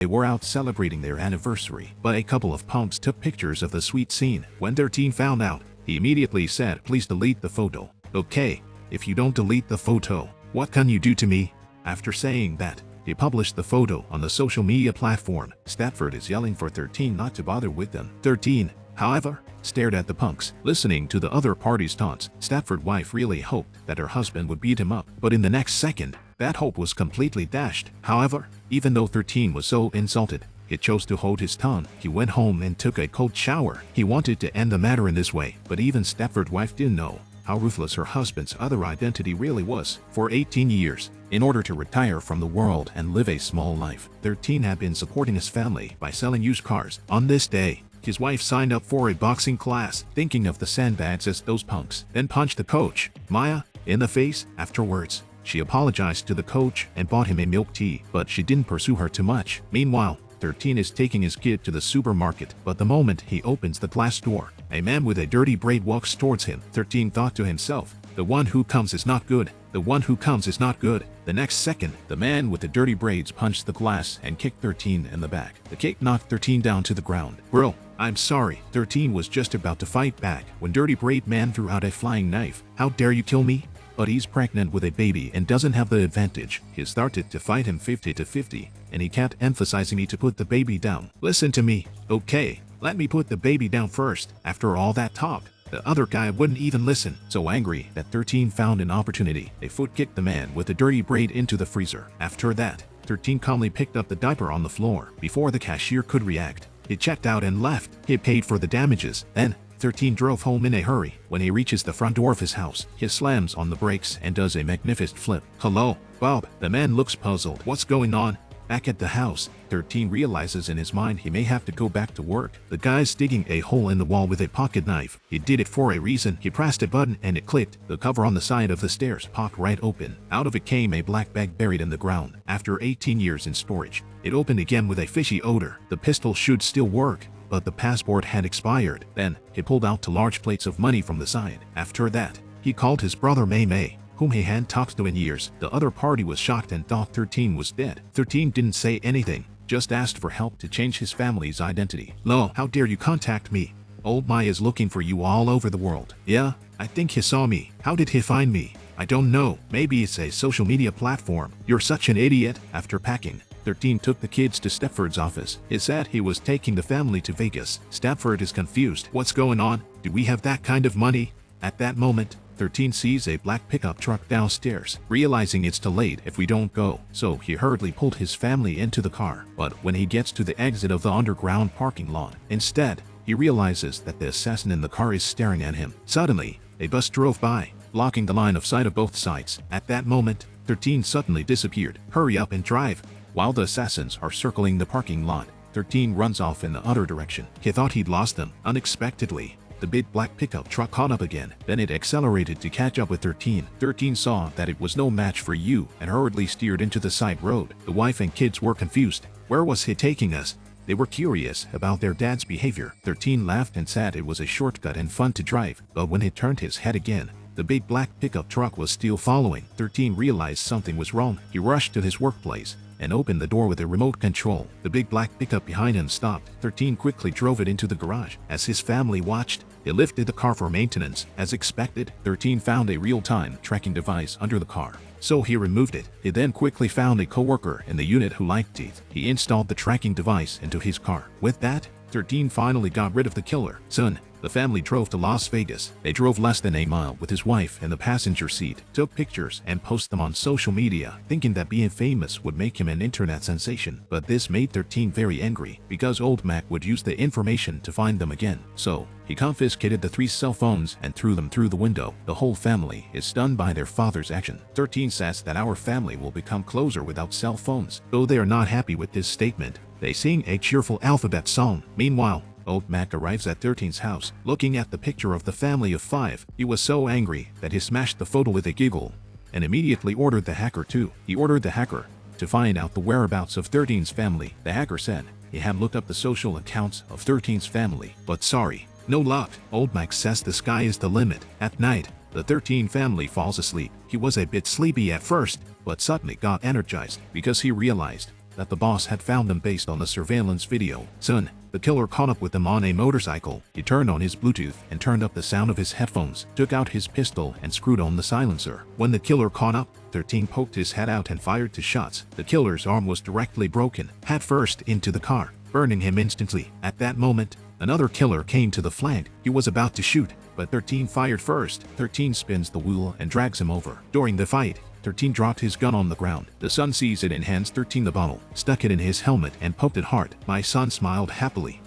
They were out celebrating their anniversary, but a couple of punks took pictures of the sweet scene. When 13 found out, he immediately said, "Please delete the photo." "Okay, if you don't delete the photo, what can you do to me?" After saying that, he published the photo on the social media platform. Stafford is yelling for 13 not to bother with them. 13, however, stared at the punks. Listening to the other party's taunts, Stafford's wife really hoped that her husband would beat him up. But in the next second, that hope was completely dashed. However, even though 13 was so insulted, he chose to hold his tongue. He went home and took a cold shower. He wanted to end the matter in this way, but even Stafford's wife didn't know how ruthless her husband's other identity really was. For 18 years, in order to retire from the world and live a small life, 13 had been supporting his family by selling used cars. On this day, his wife signed up for a boxing class, thinking of the sandbags as those punks, then punched the coach, Maya, in the face. Afterwards, she apologized to the coach and bought him a milk tea, but she didn't pursue her too much. Meanwhile, 13 is taking his kid to the supermarket, but the moment he opens the glass door, a man with a dirty braid walks towards him. 13 thought to himself, "The one who comes is not good. The one who comes is not good." The next second, the man with the dirty braids punched the glass and kicked 13 in the back. The kick knocked 13 down to the ground. "Bro, I'm sorry." 13 was just about to fight back when Dirty Braid Man threw out a flying knife. "How dare you kill me?" But he's pregnant with a baby and doesn't have the advantage. He started to fight him 50-50, and he kept emphasizing me to put the baby down. "Listen to me, okay? Let me put the baby down first." After all that talk, the other guy wouldn't even listen. So angry that 13 found an opportunity, a foot kicked the man with the dirty braid into the freezer. After that, 13 calmly picked up the diaper on the floor. Before the cashier could react, he checked out and left. He paid for the damages. Then, 13 drove home in a hurry. When he reaches the front door of his house, he slams on the brakes and does a magnificent flip. "Hello, Bob." The man looks puzzled. "What's going on?" Back at the house, 13 realizes in his mind he may have to go back to work. The guy's digging a hole in the wall with a pocket knife. He did it for a reason. He pressed a button and it clicked. The cover on the side of the stairs popped right open. Out of it came a black bag buried in the ground. After 18 years in storage, it opened again with a fishy odor. The pistol should still work, but the passport had expired. Then, he pulled out two large plates of money from the side. After that, he called his brother May, whom he hadn't talked to in years. The other party was shocked and thought 13 was dead. 13 didn't say anything, just asked for help to change his family's identity. "Lo, how dare you contact me? Old Mai is looking for you all over the world." "Yeah, I think he saw me." "How did he find me?" "I don't know. Maybe it's a social media platform." "You're such an idiot." After packing, 13 took the kids to Stafford's office. He said he was taking the family to Vegas. Stafford is confused. "What's going on? Do we have that kind of money?" At that moment, 13 sees a black pickup truck downstairs, realizing it's too late if we don't go. So he hurriedly pulled his family into the car. But when he gets to the exit of the underground parking lot, instead, he realizes that the assassin in the car is staring at him. Suddenly, a bus drove by, blocking the line of sight of both sides. At that moment, 13 suddenly disappeared. "Hurry up and drive." While the assassins are circling the parking lot, 13 runs off in the other direction. He thought he'd lost them. Unexpectedly, the big black pickup truck caught up again. Then it accelerated to catch up with 13. 13 saw that it was no match for you and hurriedly steered into the side road. The wife and kids were confused. Where was he taking us? They were curious about their dad's behavior. 13 laughed and said it was a shortcut and fun to drive. But when he turned his head again, the big black pickup truck was still following. 13 realized something was wrong. He rushed to his workplace and opened the door with a remote control. The big black pickup behind him stopped. 13 quickly drove it into the garage. As his family watched, he lifted the car for maintenance. As expected, 13 found a real-time tracking device under the car, so he removed it. He then quickly found a coworker in the unit who liked teeth. He installed the tracking device into his car. With that, 13 finally got rid of the killer. Soon, the family drove to Las Vegas. They drove less than a mile with his wife in the passenger seat, took pictures and posted them on social media, thinking that being famous would make him an internet sensation. But this made 13 very angry, because old Mac would use the information to find them again. So, he confiscated the 3 cell phones and threw them through the window. The whole family is stunned by their father's action. 13 says that our family will become closer without cell phones. Though they are not happy with this statement, they sing a cheerful alphabet song. Meanwhile, old Mac arrives at 13's house, looking at the picture of the family of 5. He was so angry that he smashed the photo with a giggle, and immediately ordered the hacker too. He ordered the hacker to find out the whereabouts of 13's family. The hacker said he had looked up the social accounts of 13's family, but sorry, no luck. Old Mac says the sky is the limit. At night, the 13 family falls asleep. He was a bit sleepy at first, but suddenly got energized because he realized that the boss had found them based on the surveillance video. Soon, the killer caught up with them on a motorcycle. He turned on his Bluetooth and turned up the sound of his headphones, took out his pistol and screwed on the silencer. When the killer caught up, 13 poked his head out and fired 2 shots. The killer's arm was directly broken, head first into the car, burning him instantly. At that moment, another killer came to the flank. He was about to shoot, but 13 fired first. 13 spins the wheel and drags him over. During the fight, 13 dropped his gun on the ground. The son sees it and hands 13 the bottle, stuck it in his helmet and poked it hard. My son smiled happily.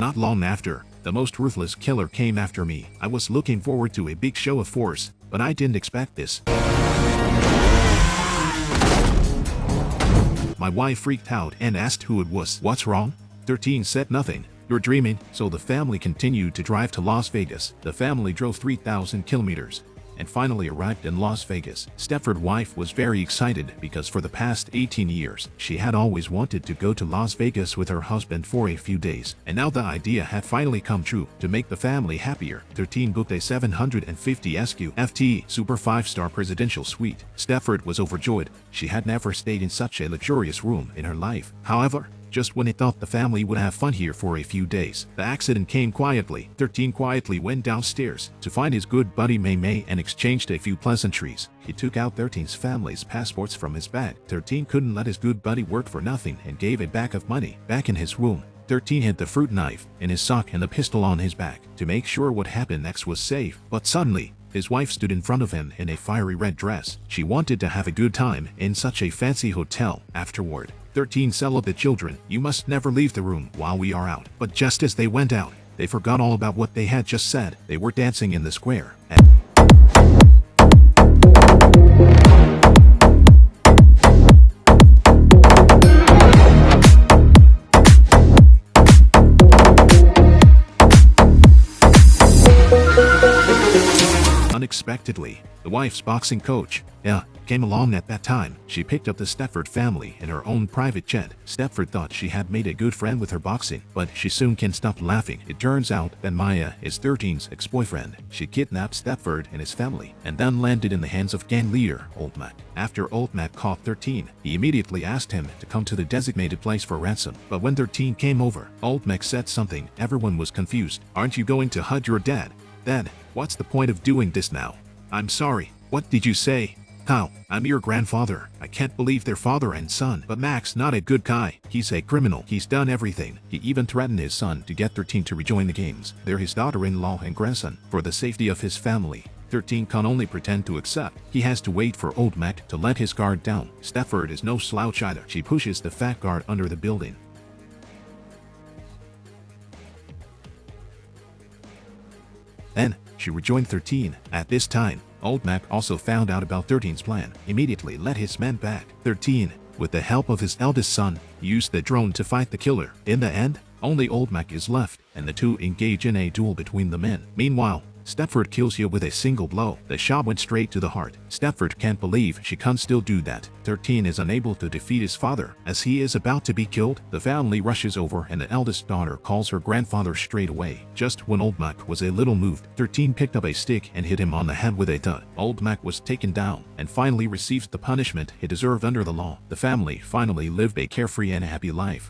Not long after, the most ruthless killer came after me. I was looking forward to a big show of force, but I didn't expect this. My wife freaked out and asked who it was. What's wrong? 13 said nothing. You're dreaming. So the family continued to drive to Las Vegas. The family drove 3,000 kilometers and finally arrived in Las Vegas. Stepford's wife was very excited because for the past 18 years, she had always wanted to go to Las Vegas with her husband for a few days. And now the idea had finally come true. To make the family happier, 13 booked a 750 SQ-FT Super 5-star presidential suite. Stepford was overjoyed. She had never stayed in such a luxurious room in her life. However, just when it thought the family would have fun here for a few days, the accident came quietly. 13 quietly went downstairs to find his good buddy May May and exchanged a few pleasantries. He took out 13's family's passports from his bag. 13 couldn't let his good buddy work for nothing and gave a bag of money. Back in his room, 13 hid the fruit knife in his sock and the pistol on his back to make sure what happened next was safe. But suddenly, his wife stood in front of him in a fiery red dress. She wanted to have a good time in such a fancy hotel. Afterward, 13 yelled at the children, "You must never leave the room while we are out." But just as they went out, they forgot all about what they had just said. They were dancing in the square. Unexpectedly, the wife's boxing coach, came along at that time. She picked up the Stepford family in her own private jet. Stepford thought she had made a good friend with her boxing, but she soon can't stop laughing. It turns out that Maya is 13's ex-boyfriend. She kidnapped Stepford and his family, and then landed in the hands of gang leader Old Mac. After Old Mac caught 13, he immediately asked him to come to the designated place for ransom. But when 13 came over, Old Mac said something. Everyone was confused. "Aren't you going to hug your dad?" "Dad, what's the point of doing this now?" "I'm sorry. What did you say?" "Kyle, I'm your grandfather. I can't believe they're father and son. But Mac's not a good guy. He's a criminal. He's done everything. He even threatened his son to get 13 to rejoin the games. They're his daughter-in-law and grandson. For the safety of his family, 13 can only pretend to accept. He has to wait for Old Mac to let his guard down." Stepford is no slouch either. She pushes the fat guard under the building. Then, she rejoined 13. At this time, Old Mac also found out about 13's plan, immediately led his men back. 13, with the help of his eldest son, used the drone to fight the killer. In the end, only Old Mac is left, and the two engage in a duel between the men. Meanwhile, Stepford kills you with a single blow. The shot went straight to the heart. Stepford can't believe she can still do that. 13 is unable to defeat his father. As he is about to be killed, the family rushes over and the eldest daughter calls her grandfather straight away. Just when Old Mac was a little moved, 13 picked up a stick and hit him on the head with a thud. Old Mac was taken down and finally received the punishment he deserved under the law. The family finally lived a carefree and happy life.